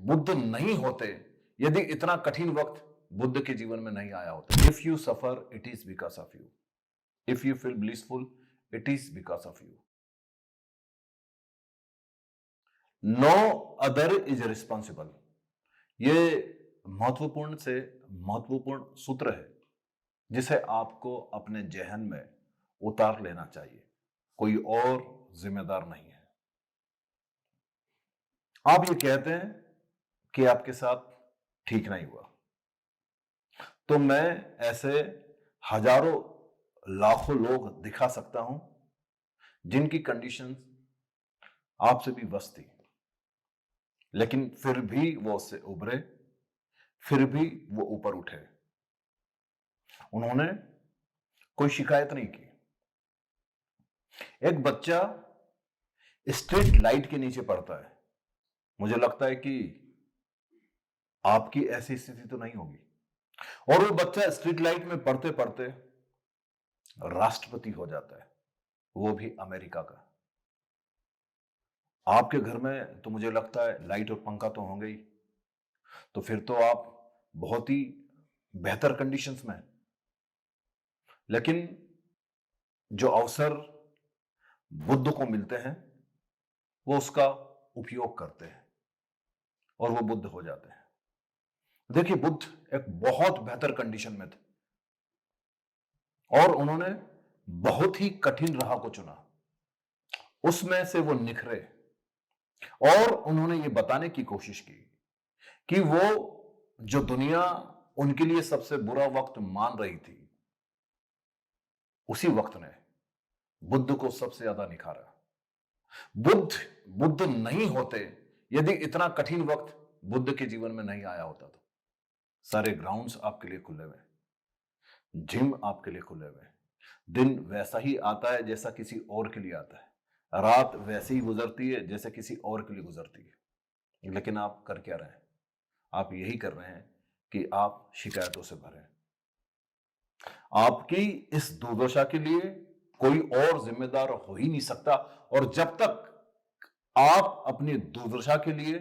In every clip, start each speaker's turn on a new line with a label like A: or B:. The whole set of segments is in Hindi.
A: बुद्ध नहीं होते, यदि इतना कठिन वक्त बुद्ध के जीवन में नहीं आया होता। If you suffer it is because of you, if you feel blissful it is because of you. No other is responsible. ये महत्वपूर्ण से महत्वपूर्ण सूत्र है जिसे आपको अपने जहन में उतार लेना चाहिए। कोई और जिम्मेदार नहीं है। आप ये कहते हैं कि आपके साथ ठीक नहीं हुआ, तो मैं ऐसे हजारों लाखों लोग दिखा सकता हूं जिनकी कंडीशन आपसे भी वर्se थी, लेकिन फिर भी वो उससे उभरे, फिर भी वो ऊपर उठे। उन्होंने कोई शिकायत नहीं की। एक बच्चा स्ट्रीट लाइट के नीचे पड़ता है, मुझे लगता है कि आपकी ऐसी स्थिति तो नहीं होगी, और वो बच्चा स्ट्रीट लाइट में पढ़ते पढ़ते राष्ट्रपति हो जाता है, वो भी अमेरिका का। आपके घर में तो मुझे लगता है लाइट और पंखा तो होंगे ही, तो फिर तो आप बहुत ही बेहतर कंडीशंस में हैं। लेकिन जो अवसर बुद्ध को मिलते हैं वो उसका उपयोग करते हैं और वो बुद्ध हो जाते हैं। देखिए, बुद्ध एक बहुत बेहतर कंडीशन में थे और उन्होंने बहुत ही कठिन राह को चुना, उसमें से वो निखरे और उन्होंने ये बताने की कोशिश की कि वो जो दुनिया उनके लिए सबसे बुरा वक्त मान रही थी, उसी वक्त ने बुद्ध को सबसे ज्यादा निखारा। बुद्ध नहीं होते, यदि इतना कठिन वक्त बुद्ध के जीवन में नहीं आया होता, तो सारे ग्राउंड्स आपके लिए खुले हुए, जिम आपके लिए खुले हुए, दिन वैसा ही आता है जैसा किसी और के लिए आता है, रात वैसे ही गुजरती है जैसे किसी और के लिए गुजरती है। लेकिन आप कर क्या रहे हैं? आप यही कर रहे हैं कि आप शिकायतों से भरे। आपकी इस दुर्दशा के लिए कोई और जिम्मेदार हो ही नहीं सकता, और जब तक आप अपनी दुर्दशा के लिए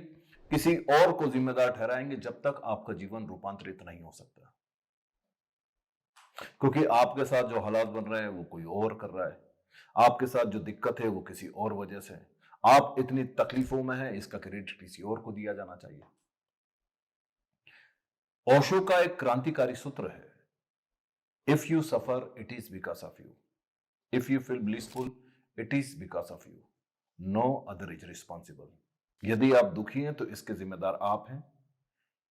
A: किसी और को जिम्मेदार ठहराएंगे, जब तक आपका जीवन रूपांतरित नहीं हो सकता। क्योंकि आपके साथ जो हालात बन रहे हैं वो कोई और कर रहा है, आपके साथ जो दिक्कत है वो किसी और वजह से है। आप इतनी तकलीफों में हैं, इसका क्रेडिट किसी और को दिया जाना चाहिए। ओशो का एक क्रांतिकारी सूत्र है, if you suffer it is because of you, if you feel blissful it is because of you, no other is responsible. यदि आप दुखी हैं तो इसके जिम्मेदार आप हैं,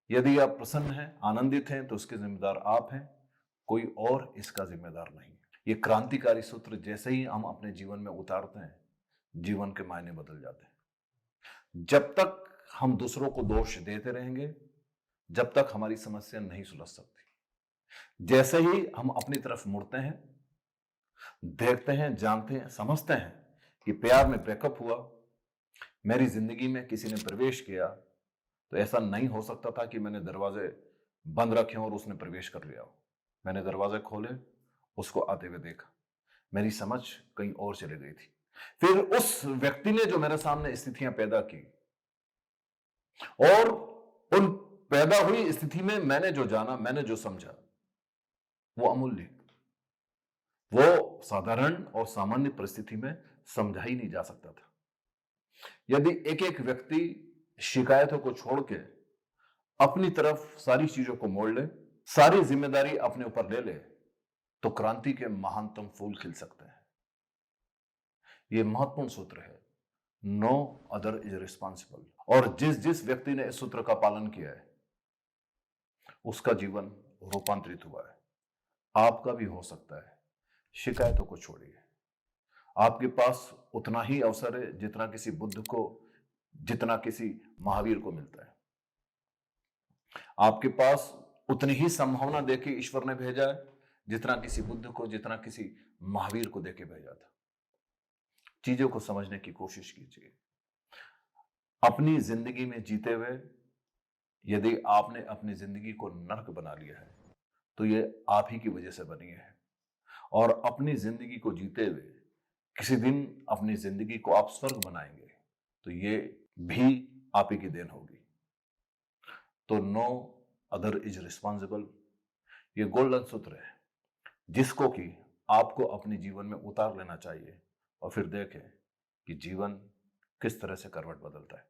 A: यदि आप प्रसन्न हैं, आनंदित हैं, तो इसके जिम्मेदार आप हैं, कोई और इसका जिम्मेदार नहीं। ये क्रांतिकारी सूत्र जैसे ही हम अपने जीवन में उतारते हैं, जीवन के मायने बदल जाते हैं। जब तक हम दूसरों को दोष देते रहेंगे, जब तक हमारी समस्या नहीं सुलझ सकती। जैसे ही हम अपनी तरफ मुड़ते हैं, देखते हैं, जानते हैं, समझते हैं कि प्यार में ब्रेकअप हुआ, मेरी जिंदगी में किसी ने प्रवेश किया, तो ऐसा नहीं हो सकता था कि मैंने दरवाजे बंद रखे और उसने प्रवेश कर लिया हो। मैंने दरवाजे खोले, उसको आते हुए देखा, मेरी समझ कहीं और चली गई थी। फिर उस व्यक्ति ने जो मेरे सामने स्थितियां पैदा की, और उन पैदा हुई स्थिति में मैंने जो जाना, मैंने जो समझा, वो अमूल्य, वो साधारण और सामान्य परिस्थिति में समझा ही नहीं जा सकता था। यदि एक एक व्यक्ति शिकायतों को छोड़ के अपनी तरफ सारी चीजों को मोड़ ले, सारी जिम्मेदारी अपने ऊपर ले ले, तो क्रांति के महानतम फूल खिल सकते हैं। यह महत्वपूर्ण सूत्र है, नो अदर इज रिस्पॉन्सिबल। और जिस जिस व्यक्ति ने इस सूत्र का पालन किया है, उसका जीवन रूपांतरित हुआ है। आपका भी हो सकता है। शिकायतों को छोड़िए। आपके पास उतना ही अवसर है जितना किसी बुद्ध को, जितना किसी महावीर को मिलता है। आपके पास उतनी ही संभावना देके ईश्वर ने भेजा है जितना किसी बुद्ध को, जितना किसी महावीर को देके भेजा था। चीजों को समझने की कोशिश कीजिए। अपनी जिंदगी में जीते हुए यदि आपने अपनी जिंदगी को नर्क बना लिया है, तो ये आप ही की वजह से बनी है। और अपनी जिंदगी को जीते हुए किसी दिन अपनी जिंदगी को आप स्वर्ग बनाएंगे, तो ये भी आप ही की देन होगी। तो नो अदर इज रिस्पॉन्सिबल, ये गोल्डन सूत्र है जिसको कि आपको अपने जीवन में उतार लेना चाहिए और फिर देखें कि जीवन किस तरह से करवट बदलता है।